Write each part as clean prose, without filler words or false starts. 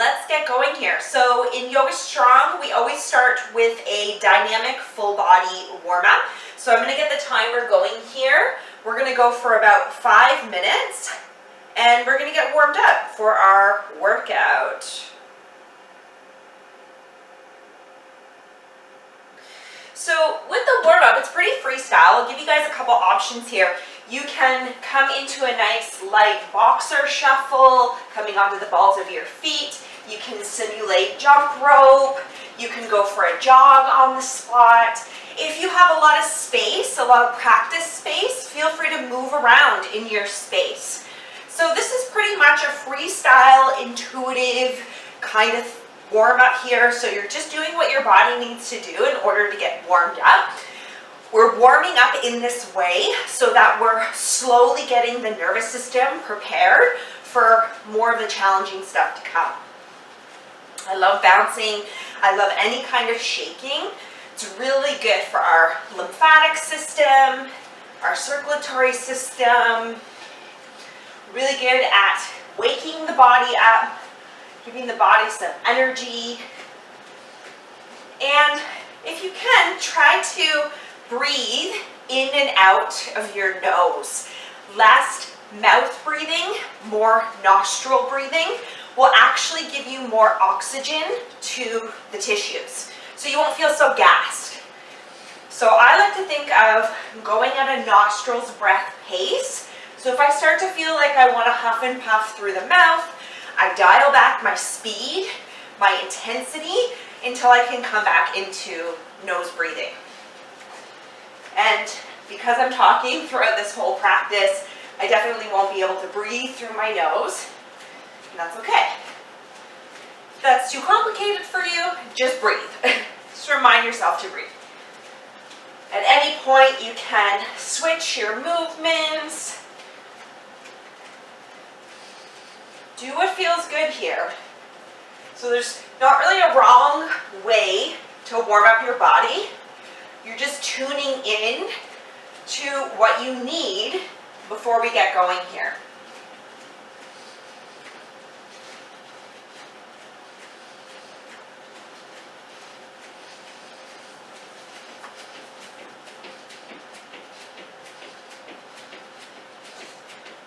let's get going here. So in Yoga Strong, we always start with a dynamic full body warm up. So I'm going to get the timer going here. We're going to go for about 5 minutes and we're going to get warmed up for our workout. So with the warm up, it's pretty freestyle. I'll give you guys a couple options here. You can come into a nice light boxer shuffle, coming onto the balls of your feet. You can simulate jump rope. You can go for a jog on the spot. If you have a lot of space, a lot of practice space, feel free to move around in your space. So this is pretty much a freestyle, intuitive kind of warm up here. So you're just doing what your body needs to do in order to get warmed up. We're warming up in this way so that we're slowly getting the nervous system prepared for more of the challenging stuff to come. I love bouncing. I love any kind of shaking. It's really good for our lymphatic system, our circulatory system. Really good at waking the body up, giving the body some energy. And if you can, try to breathe in and out of your nose. Less mouth breathing, more nostril breathing will actually give you more oxygen to the tissues. So you won't feel so gassed. So I like to think of going at a nostrils breath pace. So if I start to feel like I want to huff and puff through the mouth, I dial back my speed, my intensity, until I can come back into nose breathing. And because I'm talking throughout this whole practice, I definitely won't be able to breathe through my nose, and that's okay. If that's too complicated for you, just breathe. Just remind yourself to breathe. At any point, you can switch your movements. Do what feels good here. So there's not really a wrong way to warm up your body. You're just tuning in to what you need before we get going here.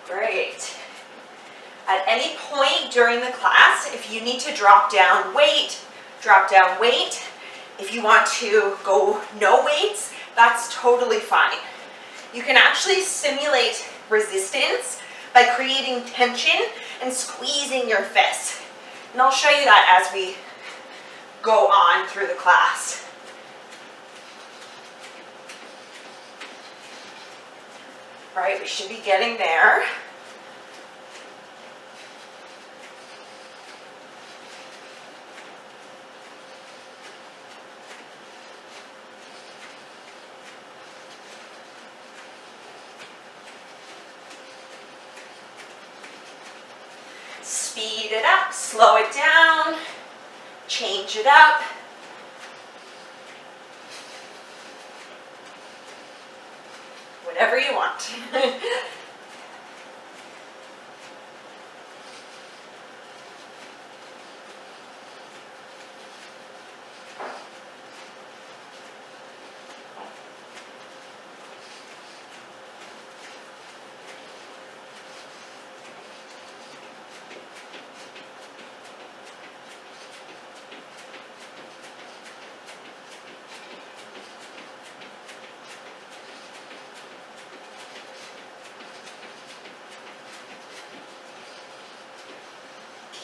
Great. At any point during the class, if you need to drop down weight, drop down weight. If you want to go no weights, that's totally fine. You can actually simulate resistance by creating tension and squeezing your fists. And I'll show you that as we go on through the class. All right, we should be getting there. Speed it up, slow it down, change it up. Whatever you want.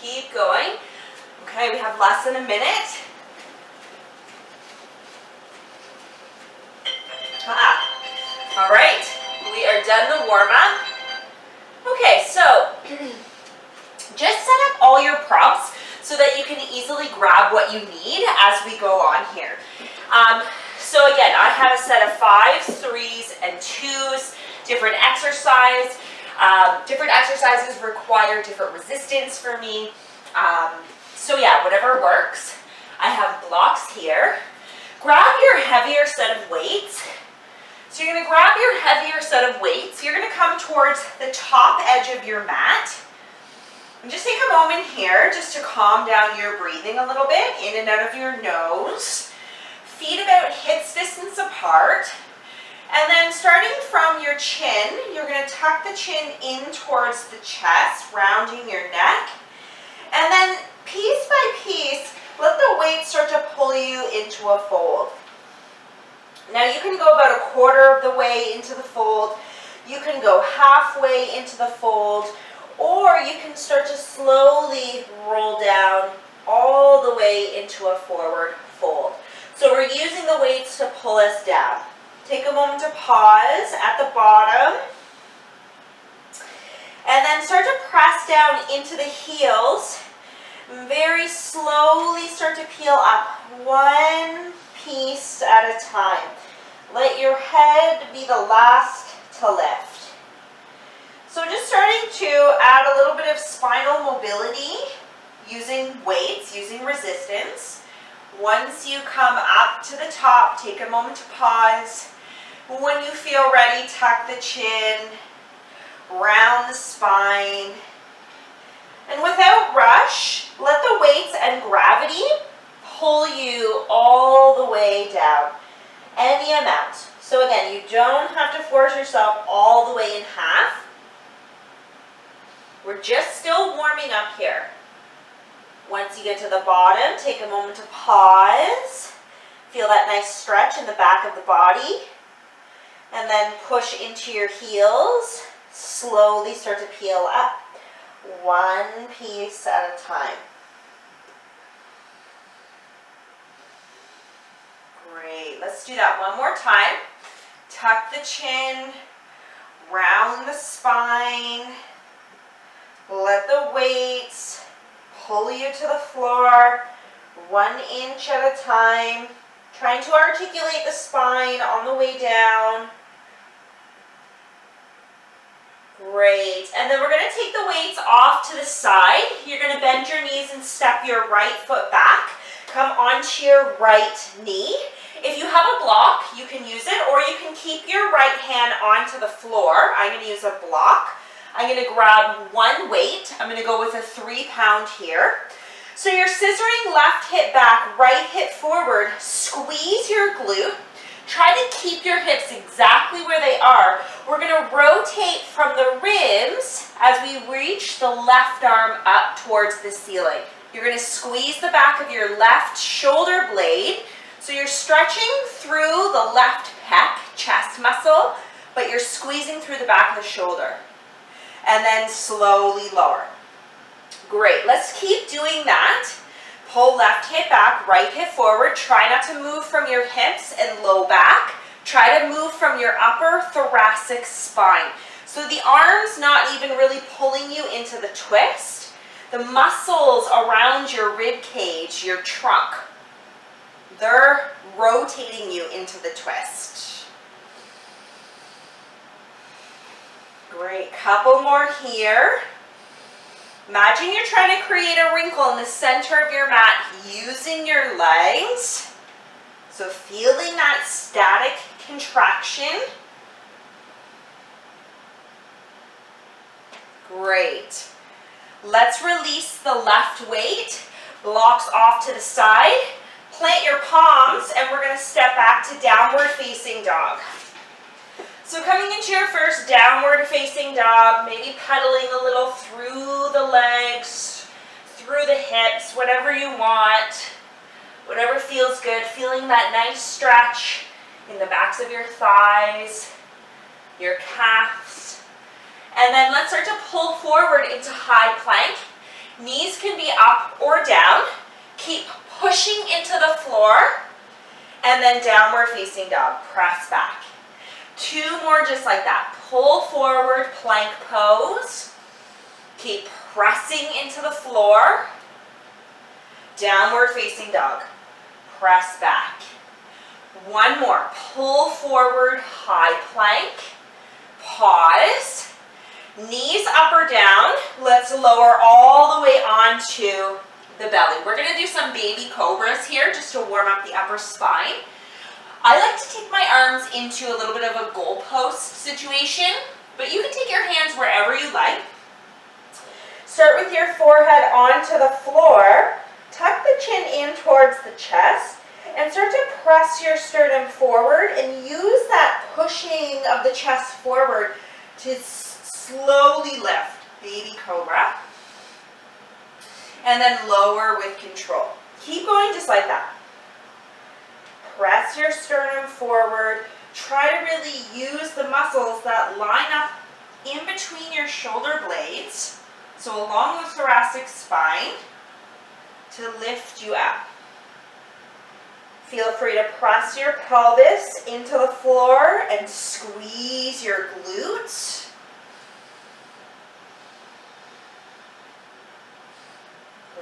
Keep going. Okay, we have less than a minute. All right, we are done the warm-up. Okay, so just set up all your props so that you can easily grab what you need as we go on here. So again, I have a set of 5s, 3s, and 2s, different exercise. Different exercises require different resistance for me. So yeah, whatever works. I have blocks here. Grab your heavier set of weights. So you're going to grab your heavier set of weights. You're going to come towards the top edge of your mat. And just take a moment here just to calm down your breathing a little bit, in and out of your nose. Feet about hips distance apart. And then starting from your chin, you're going to tuck the chin in towards the chest, rounding your neck. And then piece by piece, let the weight start to pull you into a fold. Now you can go about a quarter of the way into the fold. You can go halfway into the fold, or you can start to slowly roll down all the way into a forward fold. So we're using the weights to pull us down. Take a moment to pause at the bottom. And then start to press down into the heels. Very slowly start to peel up, one piece at a time. Let your head be the last to lift. So just starting to add a little bit of spinal mobility using weights, using resistance. Once you come up to the top, take a moment to pause. When you feel ready, tuck the chin, round the spine. And without rush, let the weights and gravity pull you all the way down, any amount. So again, you don't have to force yourself all the way in half. We're just still warming up here. Once you get to the bottom, take a moment to pause. Feel that nice stretch in the back of the body. And then push into your heels. Slowly start to peel up, one piece at a time. Great, let's do that one more time. Tuck the chin, round the spine. Let the weights pull you to the floor, 1 inch at a time. Trying to articulate the spine on the way down. Great, and then we're going to take the weights off to the side. You're going to bend your knees and step your right foot back. Come onto your right knee. If you have a block, you can use it, or you can keep your right hand onto the floor. I'm going to use a block. I'm going to grab one weight. I'm going to go with a 3 pound here. So you're scissoring left hip back, right hip forward. Squeeze your glute. Try to keep your hips exactly where they are. We're going to rotate from the ribs as we reach the left arm up towards the ceiling. You're going to squeeze the back of your left shoulder blade. So you're stretching through the left pec, chest muscle, but you're squeezing through the back of the shoulder. And then slowly lower. Great, let's keep doing that. Pull left hip back, right hip forward. Try not to move from your hips and low back. Try to move from your upper thoracic spine. So the arm's not even really pulling you into the twist. The muscles around your rib cage, your trunk, they're rotating you into the twist. Great, couple more here. Imagine you're trying to create a wrinkle in the center of your mat using your legs. So feeling that static contraction. Great. Let's release the left weight. Blocks off to the side. Plant your palms and we're going to step back to downward facing dog. So coming into your first downward facing dog, maybe pedaling a little through the legs, through the hips, whatever you want, whatever feels good. Feeling that nice stretch in the backs of your thighs, your calves. And then let's start to pull forward into high plank. Knees can be up or down. Keep pushing into the floor. And then downward facing dog. Press back. 2 more just like that. Pull forward, plank pose. Keep pressing into the floor. Downward facing dog. Press back. 1 more. Pull forward, high plank. Pause. Knees up or down. Let's lower all the way onto the belly. We're going to do some baby cobras here just to warm up the upper spine. I like to take my arms into a little bit of a goalpost situation, but you can take your hands wherever you like. Start with your forehead onto the floor. Tuck the chin in towards the chest and start to press your sternum forward and use that pushing of the chest forward to slowly lift. Baby cobra. And then lower with control. Keep going just like that. Press your sternum forward. Try to really use the muscles that line up in between your shoulder blades, so along the thoracic spine, to lift you up. Feel free to press your pelvis into the floor and squeeze your glutes.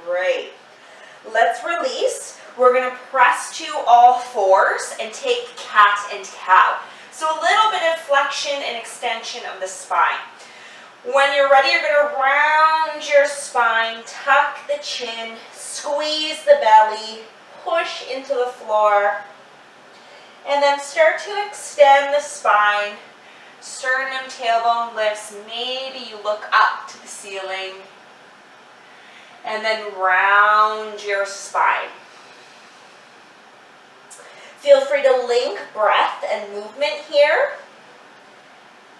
Great. Let's release. We're going to press to all fours and take cat and cow. So a little bit of flexion and extension of the spine. When you're ready, you're going to round your spine, tuck the chin, squeeze the belly, push into the floor, and then start to extend the spine. Sternum, tailbone lifts. Maybe you look up to the ceiling. And then round your spine. Feel free to link breath and movement here,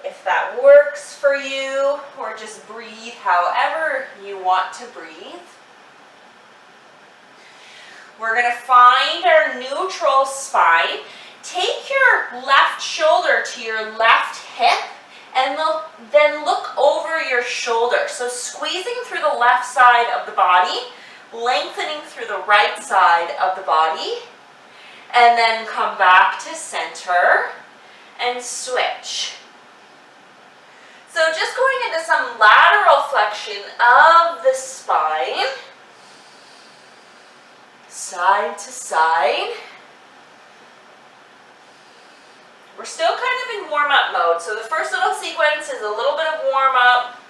if that works for you, or just breathe however you want to breathe. We're going to find our neutral spine. Take your left shoulder to your left hip, and then look over your shoulder. So squeezing through the left side of the body, lengthening through the right side of the body, and then come back to center and switch. So just going into some lateral flexion of the spine, side to side. We're still kind of in warm-up mode, so the first little sequence is a little bit of warm-up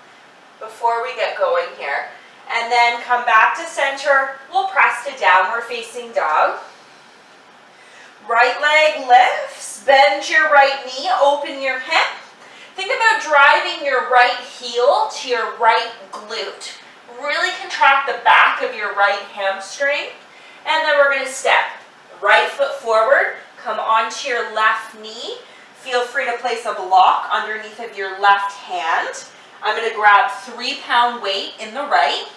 before we get going here. And then come back to center. We'll press to downward facing dog. Right leg lifts, bend your right knee, open your hip. Think about driving your right heel to your right glute. Really contract the back of your right hamstring. And then we're going to step. Right foot forward, come onto your left knee. Feel free to place a block underneath of your left hand. I'm going to grab 3-pound weight in the right.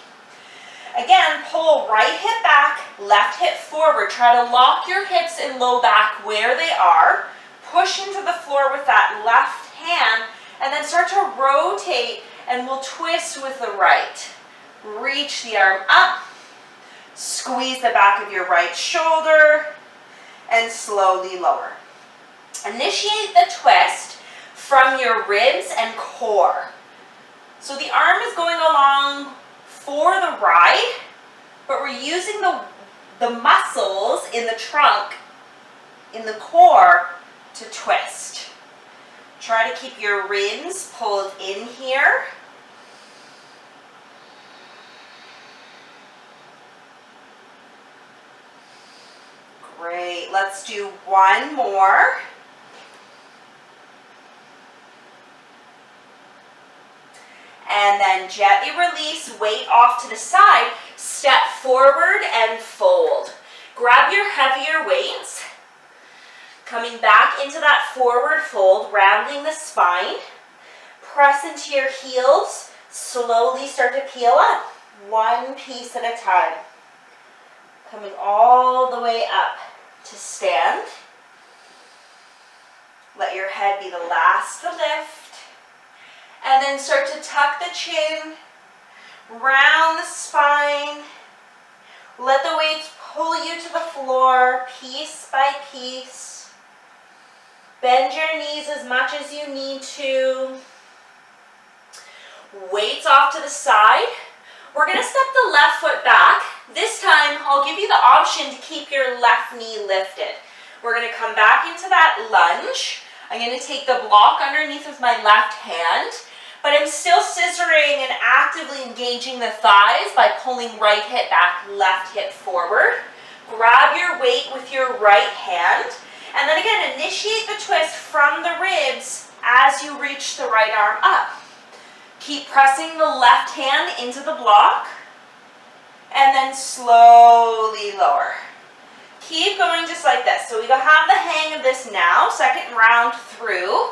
Again, pull right hip back, left hip forward. Try to lock your hips and low back where they are. Push into the floor with that left hand, and then start to rotate, and we'll twist with the right. Reach the arm up, squeeze the back of your right shoulder, and slowly lower. Initiate the twist from your ribs and core. So the arm is going along for the ride, but we're using the muscles in the trunk, in the core, to twist. Try to keep your ribs pulled in here. Great, let's do one more. And then gently release, weight off to the side, step forward and fold. Grab your heavier weights, coming back into that forward fold, rounding the spine. Press into your heels, slowly start to peel up, one piece at a time. Coming all the way up to stand. Let your head be the last to lift. And then start to tuck the chin, round the spine. Let the weights pull you to the floor piece by piece. Bend your knees as much as you need to. Weights off to the side. We're going to step the left foot back. This time, I'll give you the option to keep your left knee lifted. We're going to come back into that lunge. I'm going to take the block underneath with my left hand, but I'm still scissoring and actively engaging the thighs by pulling right hip back, left hip forward. Grab your weight with your right hand, and then again, initiate the twist from the ribs as you reach the right arm up. Keep pressing the left hand into the block, and then slowly lower. Keep going just like this. So we have the hang of this now, second round through.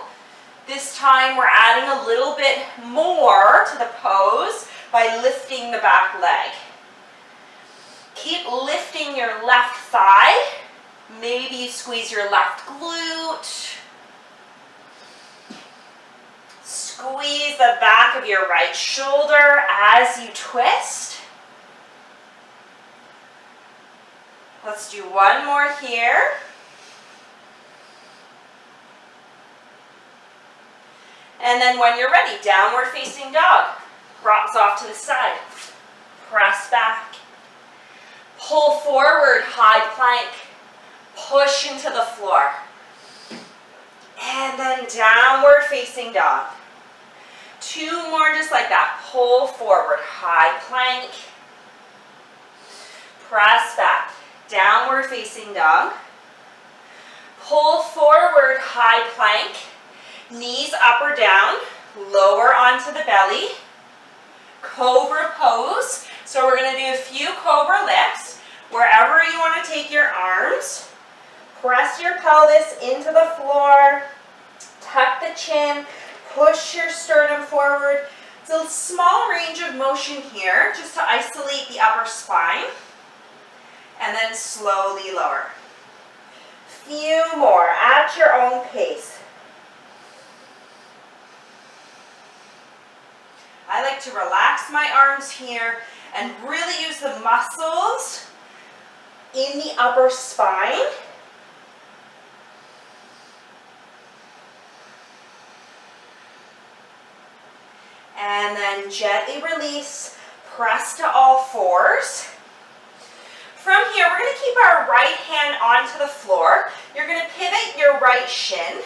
This time we're adding a little bit more to the pose by lifting the back leg. Keep lifting your left thigh. Maybe you squeeze your left glute. Squeeze the back of your right shoulder as you twist. Let's do one more here. And then when you're ready, downward facing dog. Rocks off to the side. Press back. Pull forward, high plank. Push into the floor. And then downward facing dog. Two more just like that. Pull forward, high plank. Press back. Downward facing dog. Pull forward, high plank. Knees up or down. Lower onto the belly. Cobra pose. So we're going to do a few cobra lifts. Wherever you want to take your arms. Press your pelvis into the floor. Tuck the chin. Push your sternum forward. It's a small range of motion here just to isolate the upper spine. And then slowly lower. Few more at your own pace. I like to relax my arms here and really use the muscles in the upper spine. And then gently release, press to all fours. From here, we're going to keep our right hand onto the floor. You're going to pivot your right shin,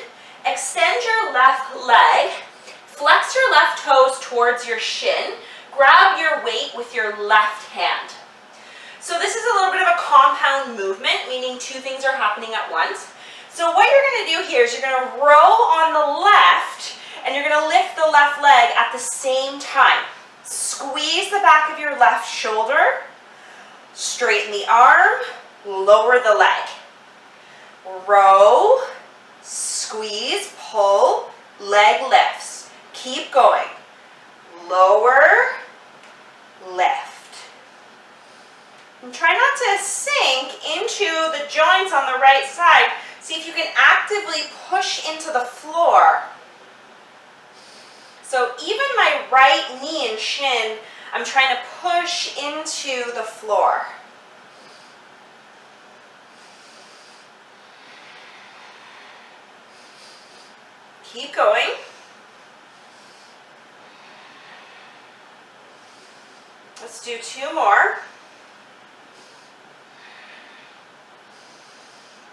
extend your left leg, flex your left toes towards your shin, grab your weight with your left hand. So this is a little bit of a compound movement, meaning two things are happening at once. So what you're going to do here is you're going to row on the left, and you're going to lift the left leg at the same time. Squeeze the back of your left shoulder, straighten the arm, lower the leg. Row, squeeze, pull, leg lifts. Keep going. Lower, lift. And try not to sink into the joints on the right side. See if you can actively push into the floor. So even my right knee and shin, I'm trying to push into the floor. Keep going. Let's do two more.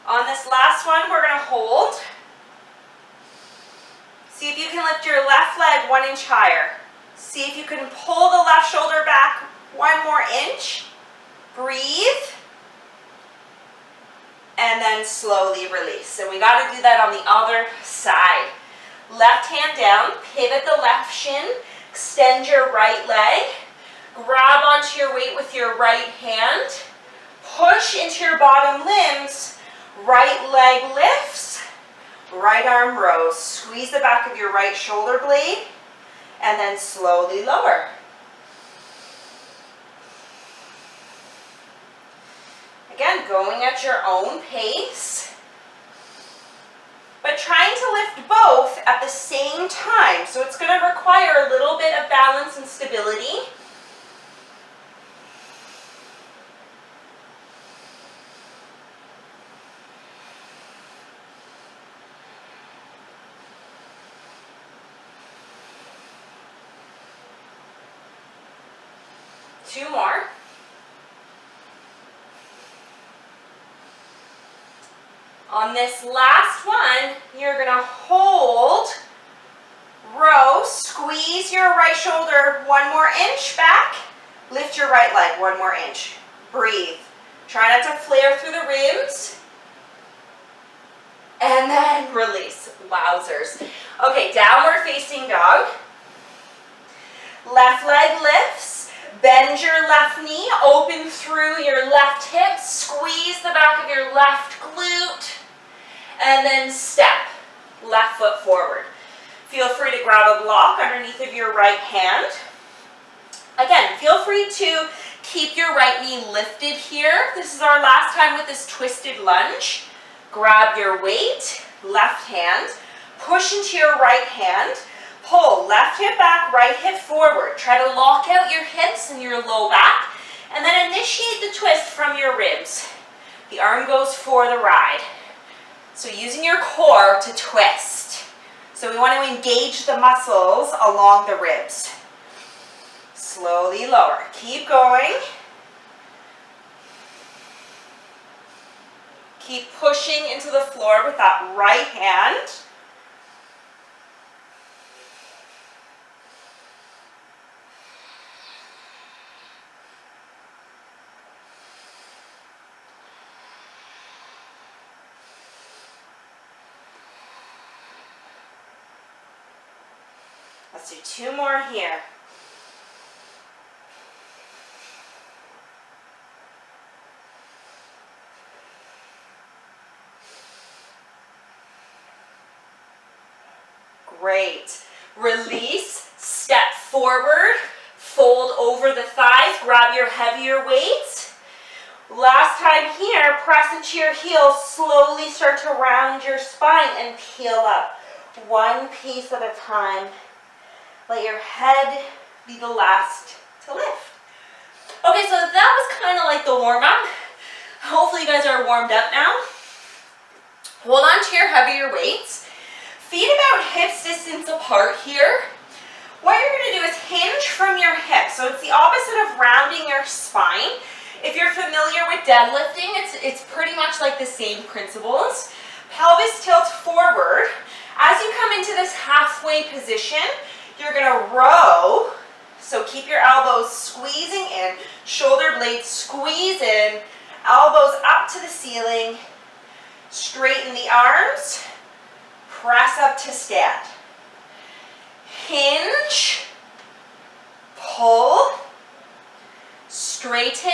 On this last one, we're going to hold. See if you can lift your left leg 1 inch higher. See if you can pull the left shoulder back 1 more inch. Breathe. And then slowly release. And we got to do that on the other side. Left hand down, pivot the left shin, extend your right leg, grab onto your weight with your right hand, push into your bottom limbs, right leg lifts, right arm rows. Squeeze the back of your right shoulder blade, and then slowly lower. Again, going at your own pace, but trying to lift both at the same time. So it's going to require a little bit of balance and stability. Two more. On this last one, you're going to hold, row, squeeze your right shoulder 1 more inch back, lift your right leg 1 more inch. Breathe. Try not to flare through the ribs. And then release. Wowzers. Okay, downward facing dog. Left leg lifts. Bend your left knee, open through your left hip, squeeze the back of your left glute, and then step, left foot forward. Feel free to grab a block underneath of your right hand. Again, feel free to keep your right knee lifted here. This is our last time with this twisted lunge. Grab your weight, left hand, push into your right hand, pull left hip back, right hip forward. Try to lock out your hips and your low back, and then initiate the twist from your ribs. The arm goes for the ride. So using your core to twist. So we want to engage the muscles along the ribs. Slowly lower. Keep going. Keep pushing into the floor with that right hand. Let's do 2 more here. Great. Release, step forward, fold over the thighs, grab your heavier weights. Last time here, press into your heels, slowly start to round your spine and peel up. One piece at a time. Let your head be the last to lift. Okay, so that was kind of like the warm-up. Hopefully you guys are warmed up now. Hold on to your heavier weights. Feet about hips distance apart here. What you're going to do is hinge from your hips. So it's the opposite of rounding your spine. If you're familiar with deadlifting, it's pretty much like the same principles. Pelvis tilt forward. As you come into this halfway position, you're going to row. So keep your elbows squeezing in, shoulder blades squeeze in, elbows up to the ceiling, straighten the arms, press up to stand. Hinge, pull, straighten,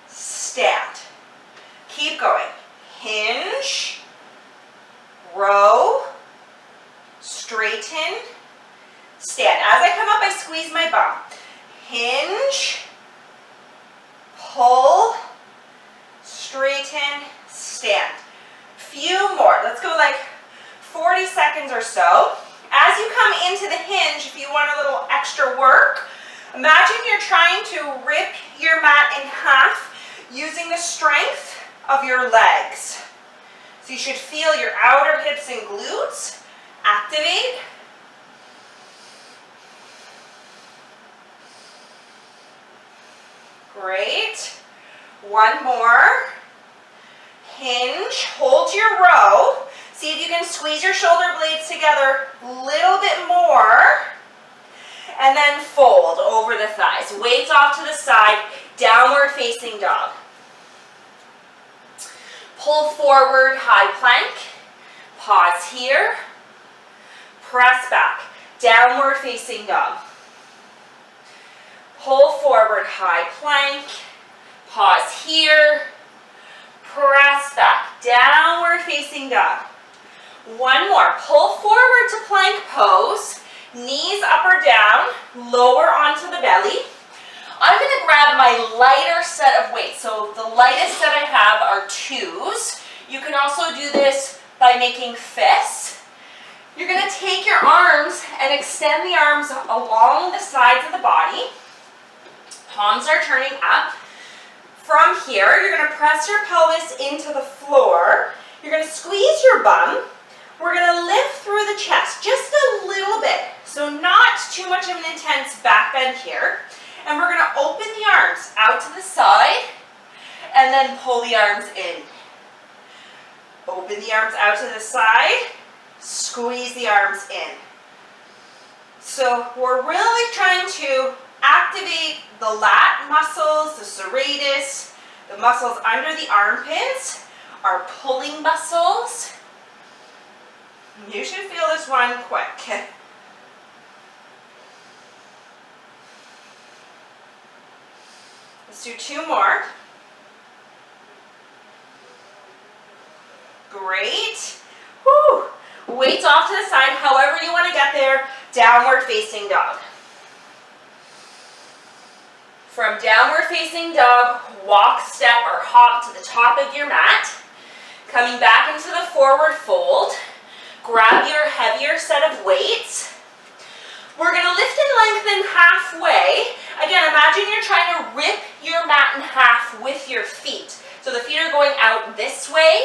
stand. Keep going. Hinge, row, straighten, stand. As I come up, I squeeze my bum. Hinge, pull, straighten, stand. Few more. Let's go like 40 seconds or so. As you come into the hinge, if you want a little extra work, imagine you're trying to rip your mat in half using the strength of your legs. So you should feel your outer hips and glutes activate. Great. One more. Hinge, hold your row. See if you can squeeze your shoulder blades together a little bit more. And then fold over the thighs. Weights off to the side, downward facing dog. Pull forward, high plank. Pause here. Press back, downward facing dog. Pull forward, high plank. Pause here. Press back, downward facing dog. One more. Pull forward to plank pose. Knees up or down, lower onto the belly. I'm going to grab my lighter set of weights. So the lightest set I have are 2s. You can also do this by making fists. You're going to take your arms and extend the arms along the sides of the body. Palms are turning up. From here, you're going to press your pelvis into the floor. You're going to squeeze your bum. We're going to lift through the chest just a little bit. So not too much of an intense back bend here. And we're going to open the arms out to the side and then pull the arms in. Open the arms out to the side, squeeze the arms in. So we're really trying to activate the lat muscles, the serratus, the muscles under the armpits, our pulling muscles. You should feel this one quick. Let's do 2 more. Great. Whew. Weights off to the side, however you want to get there. Downward facing dog. From downward facing dog, walk, step, or hop to the top of your mat. Coming back into the forward fold. Grab your heavier set of weights. We're going to lift and lengthen halfway. Again, imagine you're trying to rip your mat in half with your feet. So the feet are going out this way.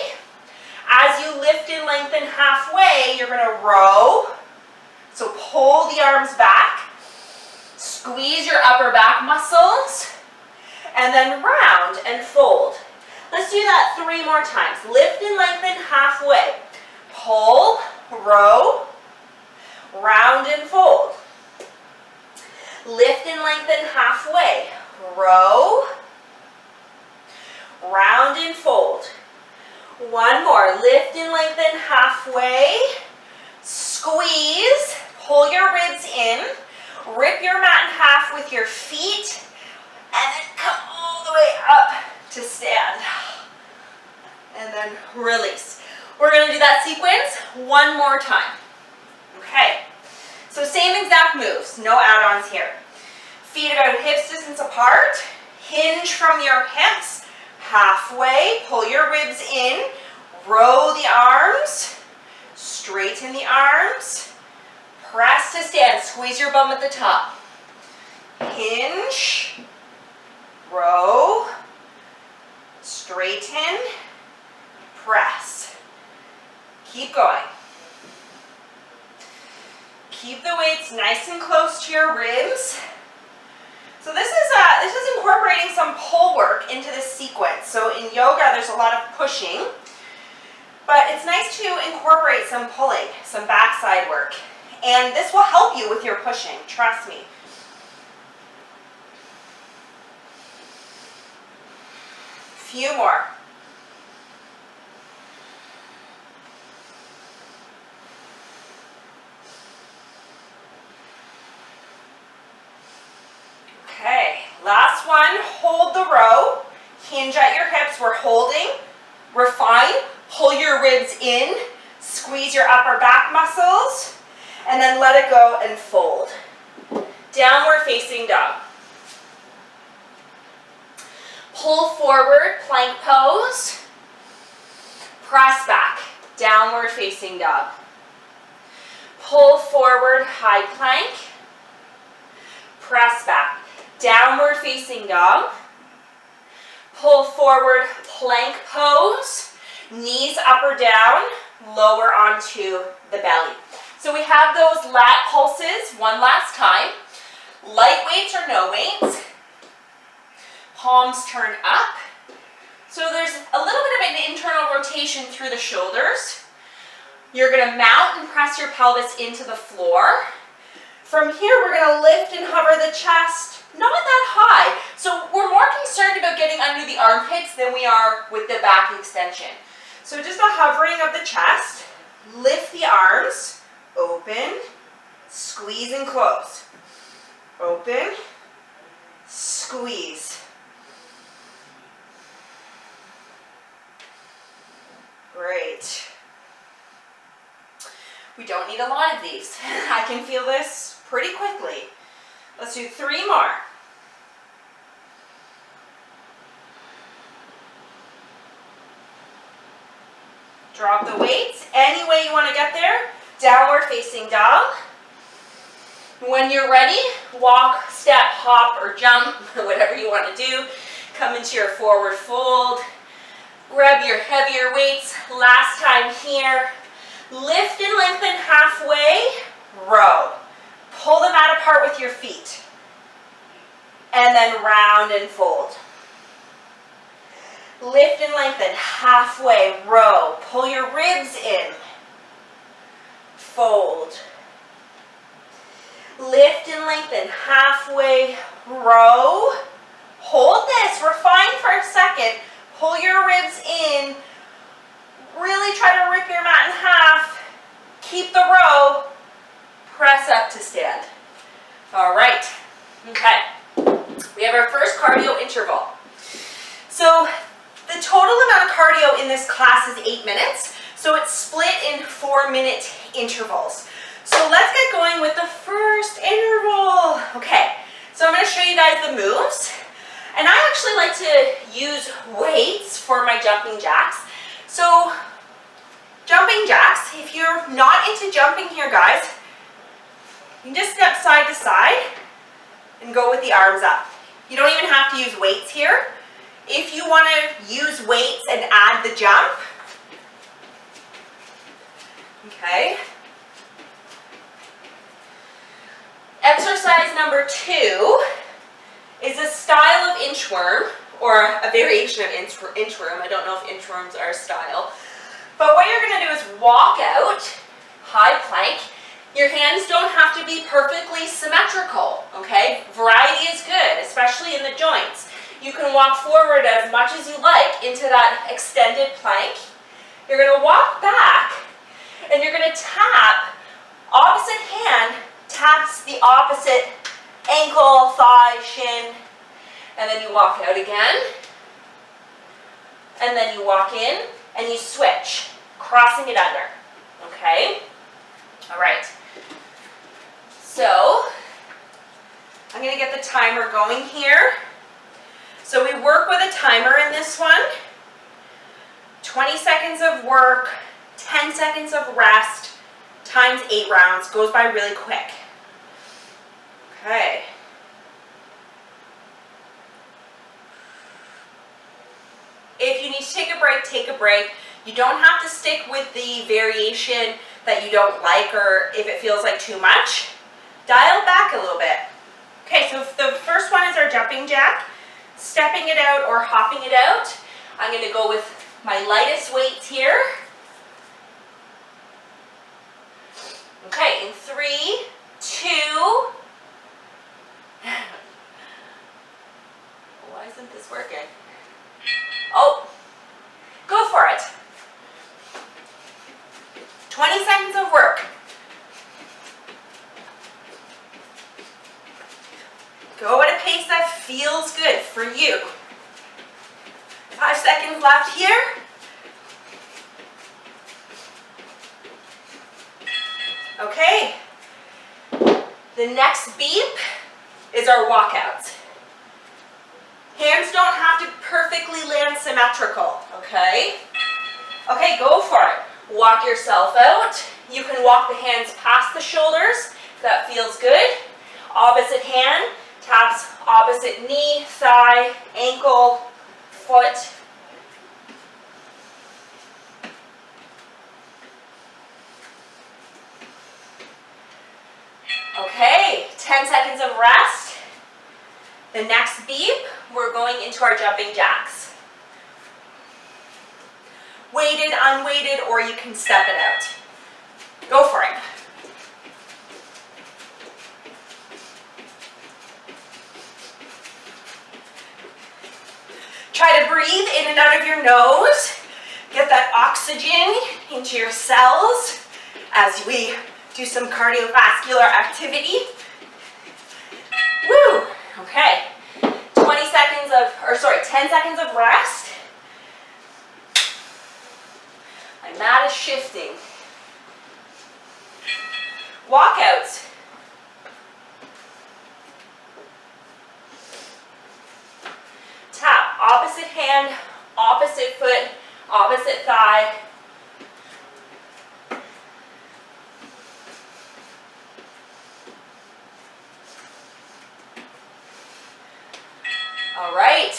As you lift and lengthen halfway, you're going to row. So pull the arms back. Squeeze your upper back muscles. And then round and fold. Let's do that 3 more times. Lift and lengthen halfway. Pull, row, round and fold. Lift and lengthen halfway. Row, round and fold. 1 more. Lift and lengthen halfway. Squeeze. Pull your ribs in. Rip your mat in half with your feet. And then come all the way up to stand. And then release. We're going to do that sequence 1 more time. Okay. So same exact moves. No add-ons here. Feet about hips distance apart. Hinge from your hips. Halfway, pull your ribs in, row the arms, straighten the arms, press to stand, squeeze your bum at the top. Hinge, row, straighten, press. Keep going. Keep the weights nice and close to your ribs. So this is incorporating some pull work into this sequence. So in yoga, there's a lot of pushing, but it's nice to incorporate some pulling, some backside work. And this will help you with your pushing, trust me. Few more. Okay, last one, hold the row, hinge at your hips, we're holding, refine, pull your ribs in, squeeze your upper back muscles, and then let it go and fold. Downward facing dog. Pull forward, plank pose, press back, downward facing dog. Pull forward, high plank, press back. Downward facing dog. Pull forward, plank pose. Knees up or down, lower onto the belly. So we have those lat pulses 1 last time. Light weights or no weights. Palms turn up. So there's a little bit of an internal rotation through the shoulders. You're going to mount and press your pelvis into the floor. From here, we're going to lift and hover the chest, not that high. So we're more concerned about getting under the armpits than we are with the back extension. So just a hovering of the chest, lift the arms, open, squeeze and close. Open, squeeze. Great. We don't need a lot of these. I can feel this pretty quickly. Let's do 3 more. Drop the weights any way you want to get there. Downward facing dog. When you're ready, walk, step, hop, or jump, whatever you want to do. Come into your forward fold. Grab your heavier weights. Last time here. Lift and lengthen halfway. Row. Pull the mat apart with your feet. And then round and fold. Lift and lengthen halfway. Row. Pull your ribs in. Fold. Lift and lengthen halfway. Row. Hold this. Refine for a second. Pull your ribs in. Really try to rip your mat in half. Keep the row. Press up to stand. All right. Okay. We have our first cardio interval. So the total amount of cardio in this class is 8 minutes. So it's split in 4-minute intervals. So let's get going with the first interval. Okay, so I'm going to show you guys the moves. And I actually like to use weights for my jumping jacks. So jumping jacks, if you're not into jumping here, guys, you can just step side to side and go with the arms up. You don't even have to use weights here. If you want to use weights and add the jump, okay. Exercise number 2 is a style of inchworm, or a variation of inchworm. I don't know if inchworms are a style. But what you're going to do is walk out, high plank. Your hands don't have to be perfectly symmetrical, okay? Variety is good, especially in the joints. You can walk forward as much as you like into that extended plank. You're going to walk back, and you're going to tap, opposite hand taps the opposite ankle, thigh, shin, and then you walk out again, and then you walk in, and you switch, crossing it under, okay? All right. So, I'm going to get the timer going here. So we work with a timer in this one. 20 seconds of work, 10 seconds of rest, times 8 rounds. Goes by really quick. Okay. If you need to take a break, take a break. You don't have to stick with the variation that you don't like, or if it feels like too much. Dial back a little bit. Okay, so the first one is our jumping jack. Stepping it out or hopping it out. I'm going to go with my lightest weights here. Okay, in 3, 2. Why isn't this working? Oh, go for it. 20 seconds of work. Go at a pace that feels good for you. 5 seconds left here. Okay. The next beep is our walkouts. Hands don't have to perfectly land symmetrical, okay? Okay, go for it. Walk yourself out. You can walk the hands past the shoulders. That feels good. Opposite hand taps opposite knee, thigh, ankle, foot. Okay, 10 seconds of rest. The next beep, we're going into our jumping jacks. Weighted, unweighted, or you can step it out. Go for it. Try to breathe in and out of your nose. Get that oxygen into your cells as we do some cardiovascular activity. Woo! Okay. 10 seconds of rest. My mat is shifting. Walkouts. Tap, opposite hand, opposite foot, opposite thigh. All right.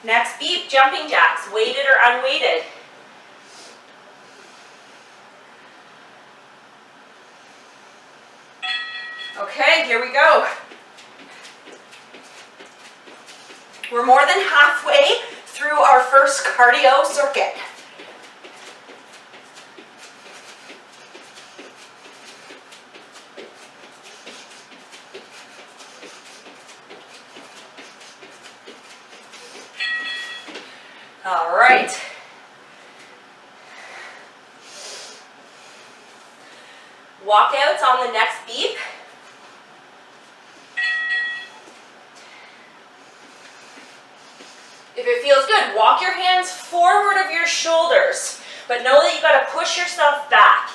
Next beep, jumping jacks, weighted or unweighted. Okay, here we go. We're more than halfway through our first cardio circuit. All right. Walkouts on the next beep. If it feels good, walk your hands forward of your shoulders, but know that you got to push yourself back.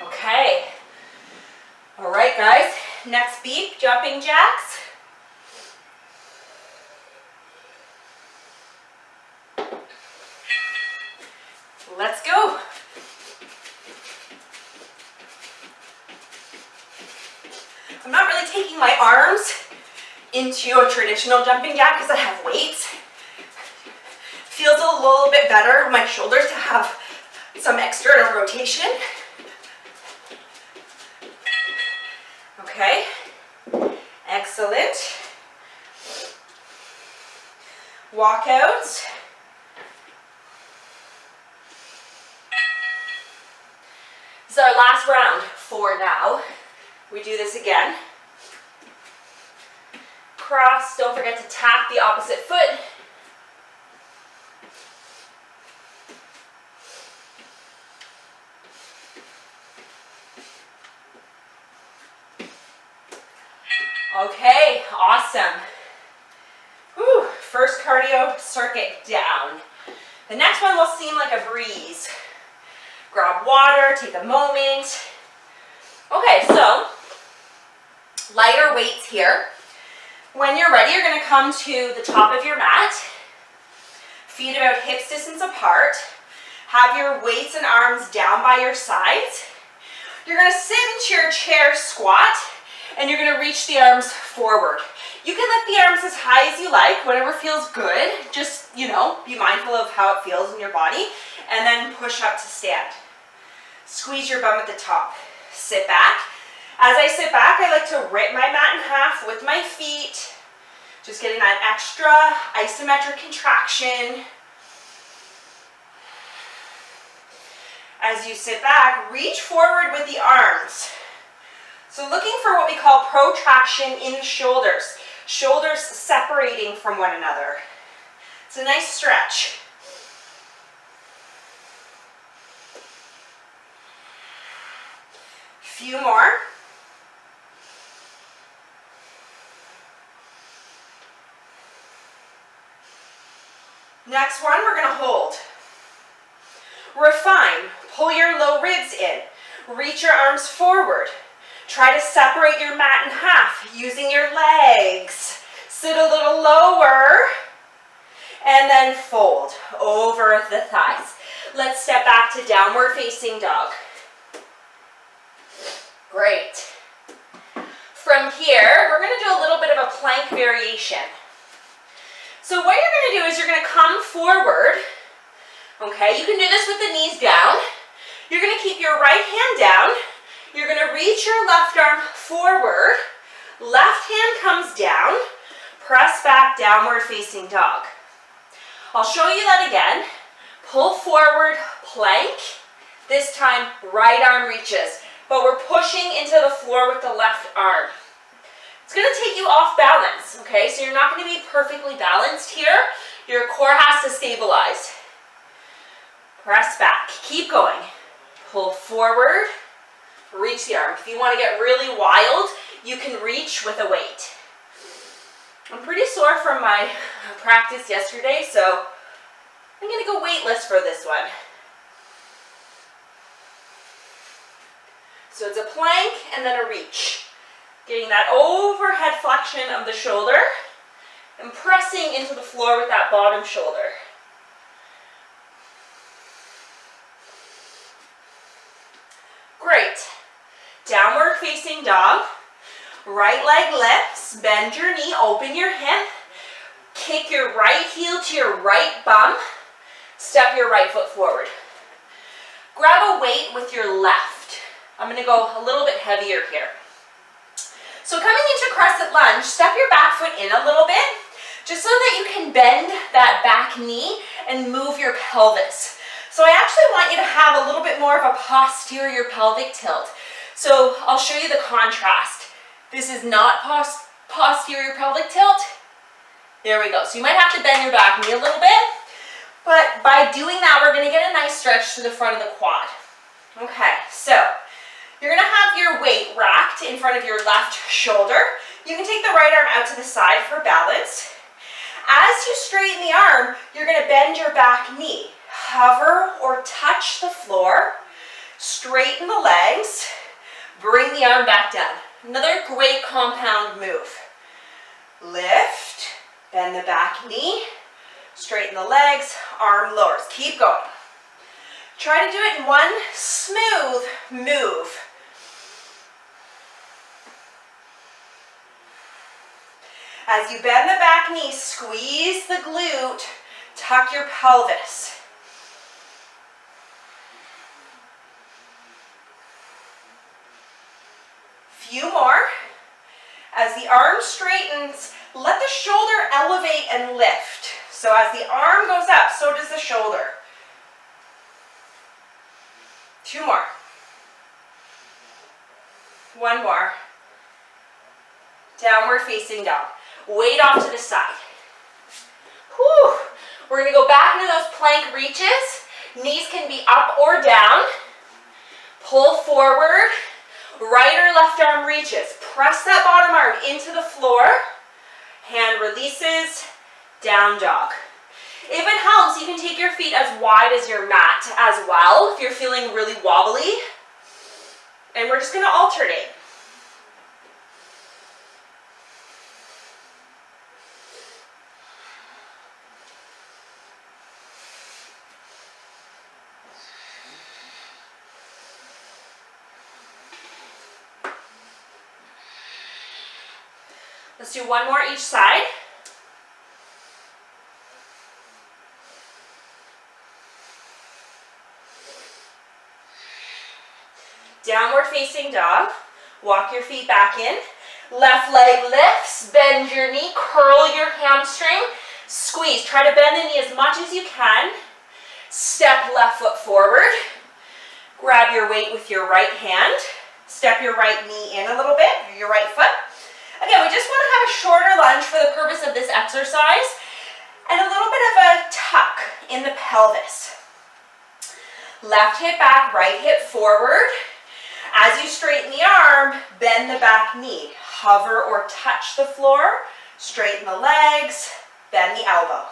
Okay. All right, guys. Next beat, jumping jacks. Let's go. I'm not really taking my arms into a traditional jumping jack because I have weights. Feels a little bit better on my shoulders to have some external rotation. Okay, excellent. Walkouts. This is our last round for now. We do this again. Cross, don't forget to tap the opposite foot. Okay, awesome. Whew, first cardio circuit down. The next one will seem like a breeze. Grab water, take a moment. Okay, so lighter weights here. When you're ready, you're going to come to the top of your mat. Feet about hips distance apart. Have your weights and arms down by your sides. You're going to sit into your chair squat, and you're going to reach the arms forward. You can lift the arms as high as you like, whatever feels good. Just, be mindful of how it feels in your body, and then push up to stand. Squeeze your bum at the top. Sit back. As I sit back, I like to rip my mat in half with my feet. Just getting that extra isometric contraction. As you sit back, reach forward with the arms. So looking for what we call protraction in the shoulders. Shoulders separating from one another. It's a nice stretch. Few more. Next one, we're going to hold. Refine. Pull your low ribs in. Reach your arms forward. Try to separate your mat in half using your legs. Sit a little lower and then fold over the thighs. Let's step back to downward facing dog. Great. From here, we're going to do a little bit of a plank variation. So what you're going to do is you're going to come forward. Okay, you can do this with the knees down. You're going to keep your right hand down. You're going to reach your left arm forward. Left hand comes down. Press back, downward facing dog. I'll show you that again. Pull forward, plank. This time, right arm reaches. But we're pushing into the floor with the left arm. It's going to take you off balance, okay? So you're not going to be perfectly balanced here. Your core has to stabilize. Press back. Keep going. Pull forward. Reach the arm. If you want to get really wild, you can reach with a weight. I'm pretty sore from my practice yesterday, so I'm going to go weightless for this one. So it's a plank and then a reach. Getting that overhead flexion of the shoulder and pressing into the floor with that bottom shoulder. Great. Downward facing dog. Right leg lifts. Bend your knee, open your hip. Kick your right heel to your right bum. Step your right foot forward. Grab a weight with your left. I'm going to go a little bit heavier here. So coming into crescent lunge, step your back foot in a little bit, just so that you can bend that back knee and move your pelvis. So I actually want you to have a little bit more of a posterior pelvic tilt. So I'll show you the contrast. This is not posterior pelvic tilt. There we go. So you might have to bend your back knee a little bit. But by doing that, we're gonna get a nice stretch to the front of the quad. Okay, so you're gonna have your weight racked in front of your left shoulder. You can take the right arm out to the side for balance. As you straighten the arm, you're gonna bend your back knee. Hover or touch the floor. Straighten the legs. Bring the arm back down. Another great compound move. Lift, bend the back knee, straighten the legs, arm lowers. Keep going. Try to do it in one smooth move. As you bend the back knee, squeeze the glute, tuck your pelvis. Few more. As the arm straightens, let the shoulder elevate and lift. So as the arm goes up, so does the shoulder. 2 more. 1 more. Downward facing dog. Weight off to the side. Whew. We're going to go back into those plank reaches. Knees can be up or down. Pull forward. Right or left arm reaches. Press that bottom arm into the floor. Hand releases. Down dog. If it helps, you can take your feet as wide as your mat as well if you're feeling really wobbly. And we're just going to alternate. Let's do 1 more each side. Downward facing dog. Walk your feet back in. Left leg lifts. Bend your knee. Curl your hamstring. Squeeze. Try to bend the knee as much as you can. Step left foot forward. Grab your weight with your right hand. Step your right knee in a little bit, your right foot. Again, we just want to have a shorter lunge for the purpose of this exercise and a little bit of a tuck in the pelvis. Left hip back, right hip forward. As you straighten the arm, bend the back knee. Hover or touch the floor. Straighten the legs, bend the elbow.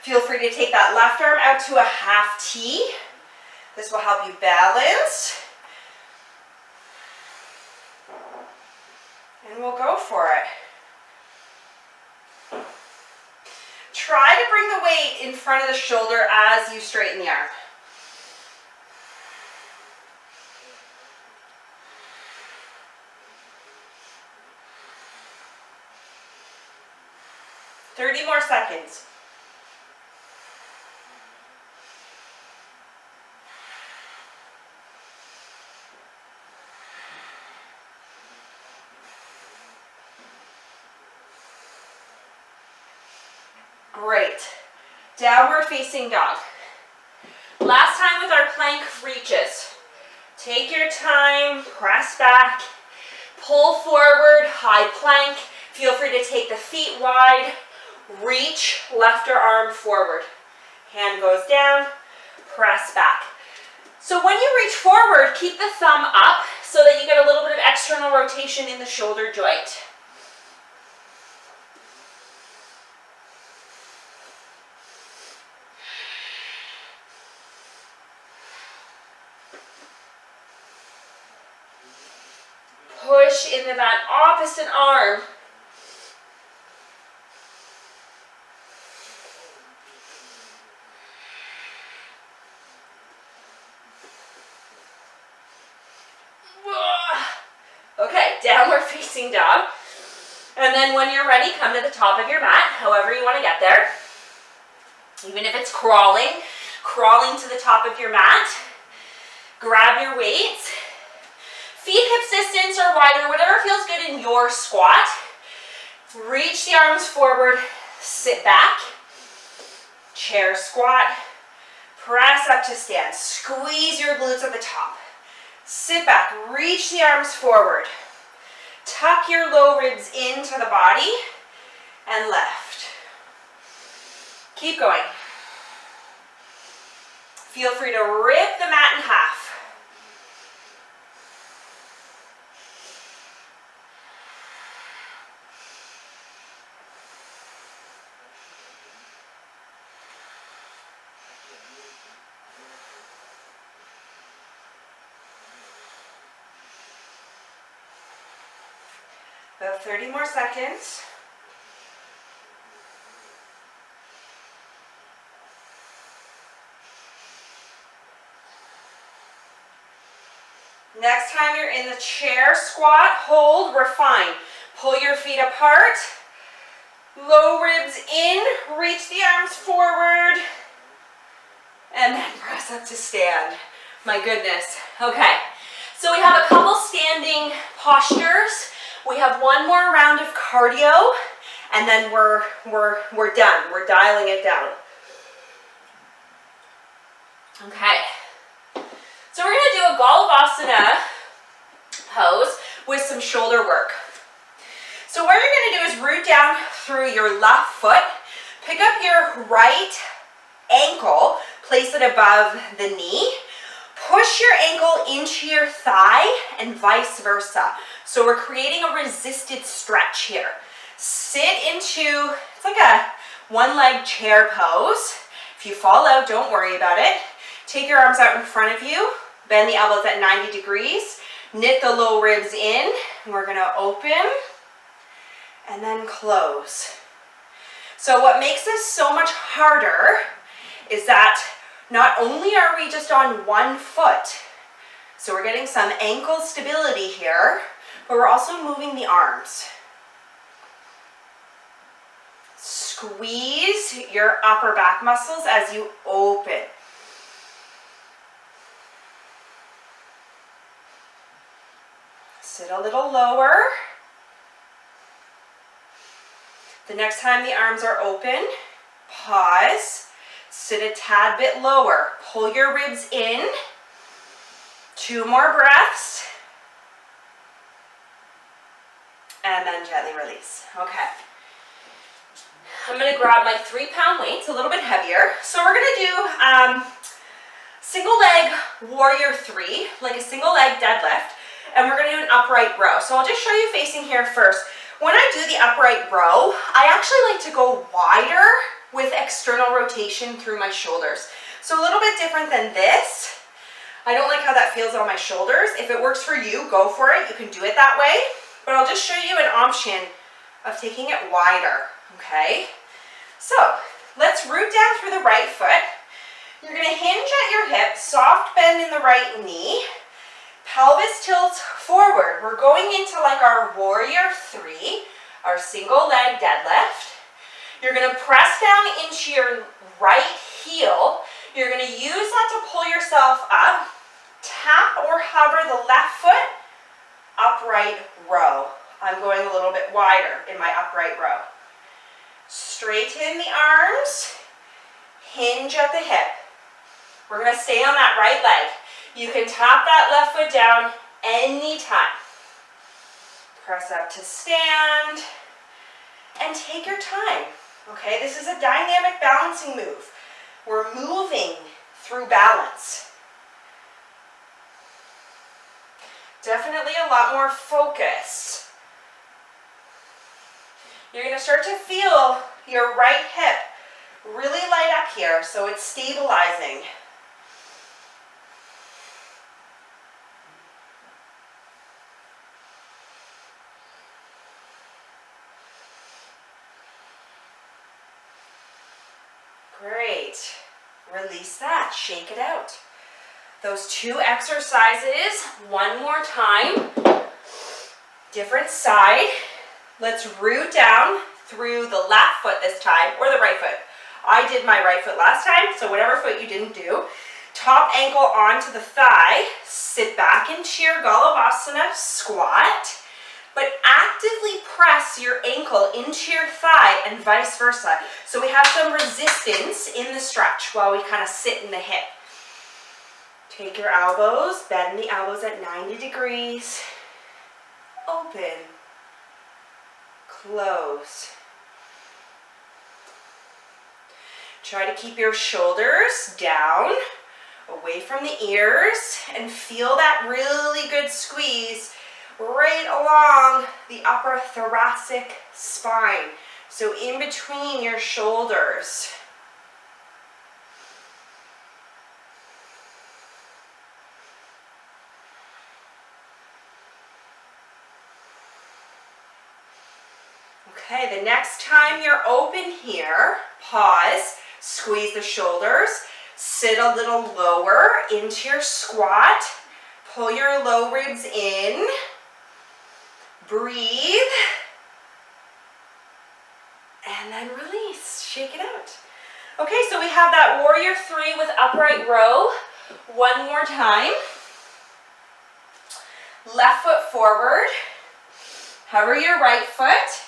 Feel free to take that left arm out to a half T. This will help you balance. And we'll go for it. Try to bring the weight in front of the shoulder as you straighten the arm. Thirty more seconds. Great. Downward facing dog. Last time with our plank reaches. Take your time, press back, pull forward, high plank. Feel free to take the feet wide, reach left arm forward. Hand goes down, press back. So when you reach forward, keep the thumb up so that you get a little bit of external rotation in the shoulder joint. Push into that opposite arm. Okay, downward facing dog. And then when you're ready, come to the top of your mat, however you want to get there. Even if it's crawling to the top of your mat. Grab your weights. Feet hip distance or wider, whatever feels good in your squat. Reach the arms forward, sit back, chair squat, press up to stand. Squeeze your glutes at the top. Sit back, reach the arms forward. Tuck your low ribs into the body and left. Keep going. Feel free to rip the mat in half. About 30 more seconds. Next time you're in the chair squat, hold, refine. Pull your feet apart, low ribs in, reach the arms forward, and then press up to stand. My goodness. Okay, so we have a couple standing postures. We have one more round of cardio, and then we're done. We're dialing it down. Okay. So we're going to do a Galavasana pose with some shoulder work. So what you're going to do is root down through your left foot, pick up your right ankle, place it above the knee, push your ankle into your thigh and vice versa. So we're creating a resisted stretch here. Sit into, it's like a one-leg chair pose. If you fall out, don't worry about it. Take your arms out in front of you, bend the elbows at 90 degrees, knit the low ribs in, and we're gonna open and then close. So what makes this so much harder is that not only are we just on one foot, so we're getting some ankle stability here, but we're also moving the arms. Squeeze your upper back muscles as you open. Sit a little lower. The next time the arms are open, pause, sit a tad bit lower. Pull your ribs in. 2 more breaths. And then gently release. Okay. I'm going to grab my 3-pound weights, a little bit heavier. So we're going to do single leg warrior 3, like a single leg deadlift. And we're going to do an upright row. So I'll just show you facing here first. When I do the upright row, I actually like to go wider with external rotation through my shoulders. So a little bit different than this. I don't like how that feels on my shoulders. If it works for you, go for it. You can do it that way. But I'll just show you an option of taking it wider, okay? So let's root down through the right foot. You're going to hinge at your hip, soft bend in the right knee. Pelvis tilts forward. We're going into like our warrior 3, our single leg deadlift. You're going to press down into your right heel. You're going to use that to pull yourself up. Tap or hover the left foot, upright row. I'm going a little bit wider in my upright row. Straighten the arms, hinge at the hip. We're going to stay on that right leg. You can tap that left foot down anytime. Press up to stand and take your time. Okay, this is a dynamic balancing move. We're moving through balance. Definitely a lot more focused. You're going to start to feel your right hip really light up here, so it's stabilizing. Great. Release that. Shake it out. Those 2 exercises, one more time. Different side. Let's root down through the left foot this time, or the right foot. I did my right foot last time, so whatever foot you didn't do. Top ankle onto the thigh. Sit back into your Galavasana squat. But actively press your ankle into your thigh and vice versa. So we have some resistance in the stretch while we kind of sit in the hip. Take your elbows, bend the elbows at 90 degrees. Open. Close. Try to keep your shoulders down. away from the ears, and feel that really good squeeze right along the upper thoracic spine. So in between your shoulders. Okay, the next time you're open here, pause, squeeze the shoulders, sit a little lower into your squat, pull your low ribs in, breathe, and then release, shake it out. Okay, so we have that warrior 3 with upright row. One more time. Left foot forward, hover your right foot,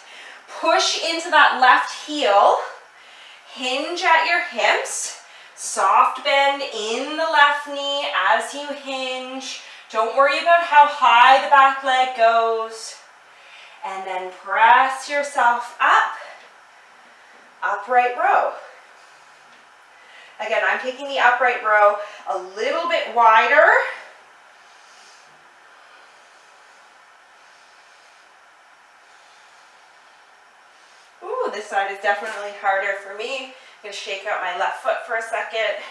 push into that left heel, hinge at your hips, soft bend in the left knee as you hinge. Don't worry about how high the back leg goes. And then press yourself up, upright row. Again, I'm taking the upright row a little bit wider. Ooh, this side is definitely harder for me. I'm going to shake out my left foot for a second.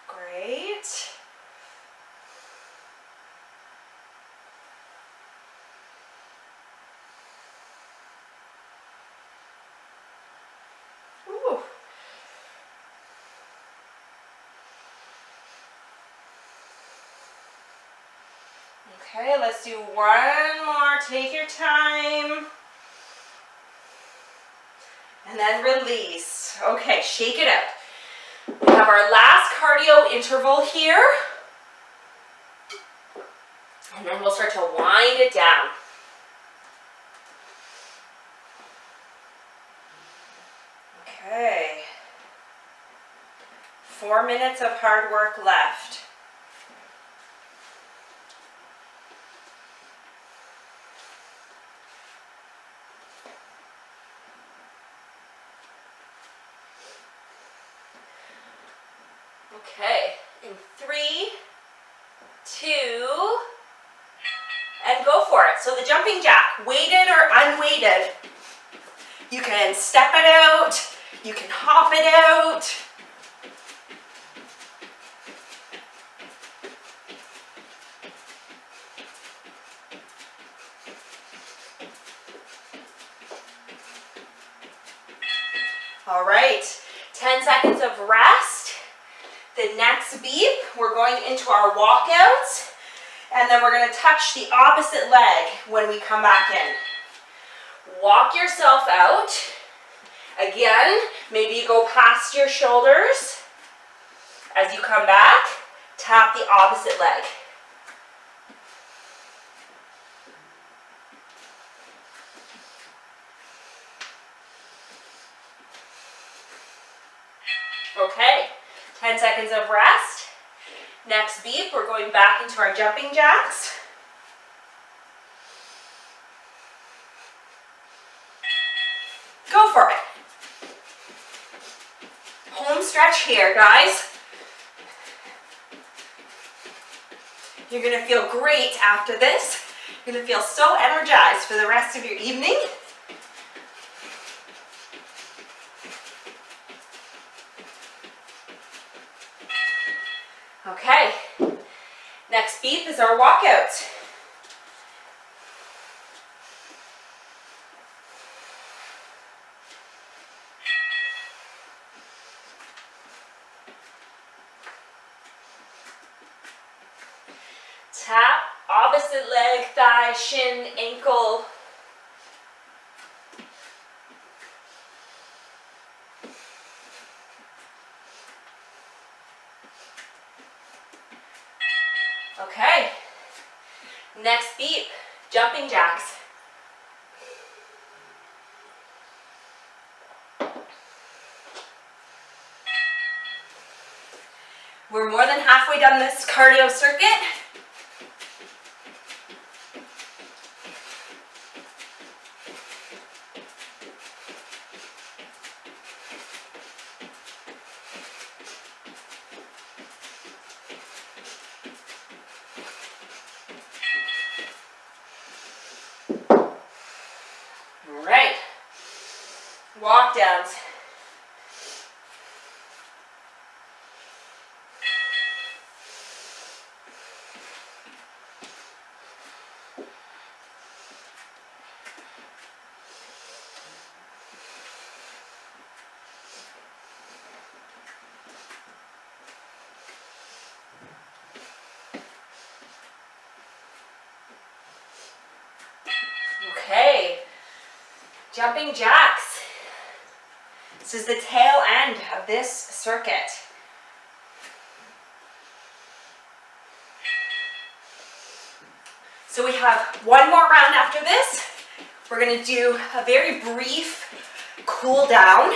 Great. Ooh. Okay, let's do one more. Take your time. And then release. Okay, shake it out. We have our last cardio interval here. And then we'll start to wind it down. Okay. 4 minutes of hard work left. Okay, in 3, 2, and go for it. So the jumping jack, weighted or unweighted. You can step it out, you can hop it out. All right, 10 seconds of rest. The next beep, we're going into our walkouts, and then we're going to touch the opposite leg when we come back in. Walk yourself out. Again, maybe you go past your shoulders. As you come back, tap the opposite leg. Okay, 10 seconds of rest. Next beep, we're going back into our jumping jacks. Go for it. Home stretch here, guys. You're gonna feel great after this. You're gonna feel so energized for the rest of your evening. Okay, next beep is our walkout. Tap, opposite leg, thigh, shin, ankle. Okay, next beep, jumping jacks. We're more than halfway done this cardio circuit. walk downs. Okay, jumping jacks. This is the tail end of this circuit. So we have one more round after this. We're going to do a very brief cool down.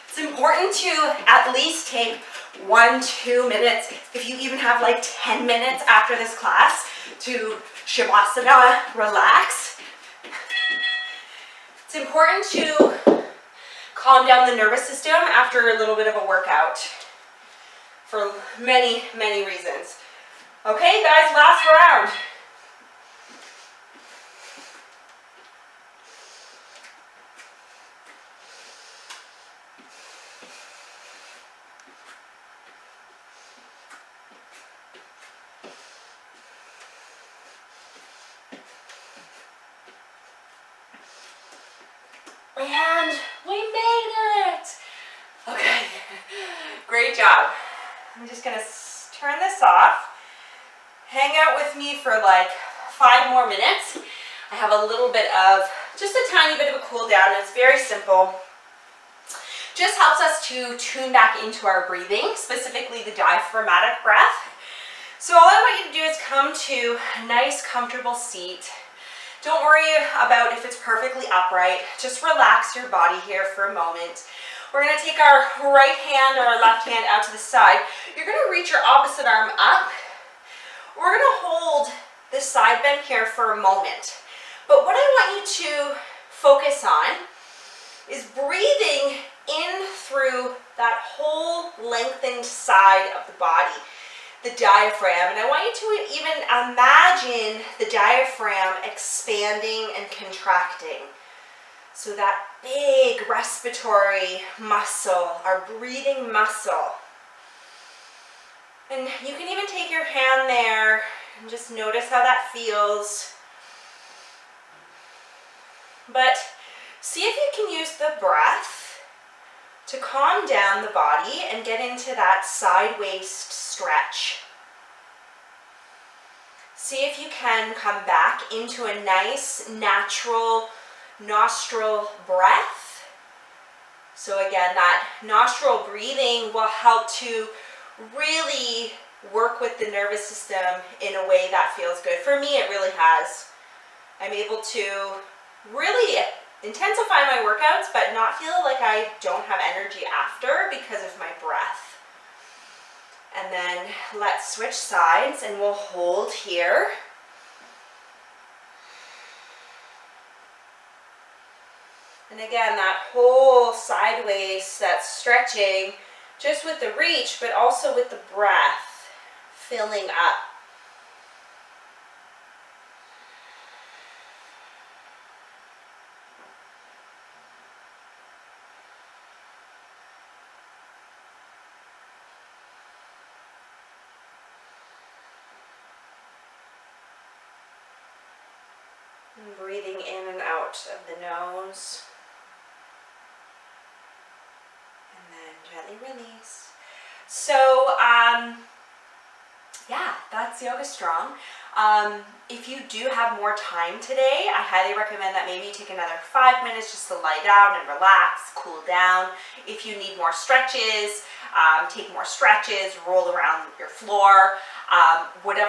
It's important to at least take 1-2 minutes, if you even have like 10 minutes after this class, to Shavasana, relax. It's important to calm down the nervous system after a little bit of a workout for many, many reasons. Okay, guys, last round. And we made it! Okay, great job. I'm just gonna turn this off. Hang out with me for like 5 more minutes. I have a little bit of, just a tiny bit of a cool down. It's very simple. Just helps us to tune back into our breathing, specifically the diaphragmatic breath. So all I want you to do is come to a nice, comfortable seat. Don't worry about if it's perfectly upright. Just relax your body here for a moment. We're going to take our right hand or our left hand out to the side. You're going to reach your opposite arm up. We're going to hold this side bend here for a moment. But what I want you to focus on is breathing in through that whole lengthened side of the body, the diaphragm. And I want you to even imagine the diaphragm expanding and contracting. So that big respiratory muscle, our breathing muscle. And you can even take your hand there and just notice how that feels. But see if you can use the breath to calm down the body and get into that side waist stretch. See if you can come back into a nice, natural nostril breath. So again, that nostril breathing will help to really work with the nervous system in a way that feels good. For me, it really has. I'm able to really intensify my workouts, but not feel like I don't have energy after because of my breath. And then let's switch sides and we'll hold here. And again, that whole sideways, that stretching, just with the reach, but also with the breath filling up. And breathing in and out of the nose. And then gently release. So, yeah, that's Yoga Strong. If you do have more time today, I highly recommend that maybe you take another 5 minutes just to lie down and relax, cool down. If you need more stretches, take more stretches, roll around your floor, whatever.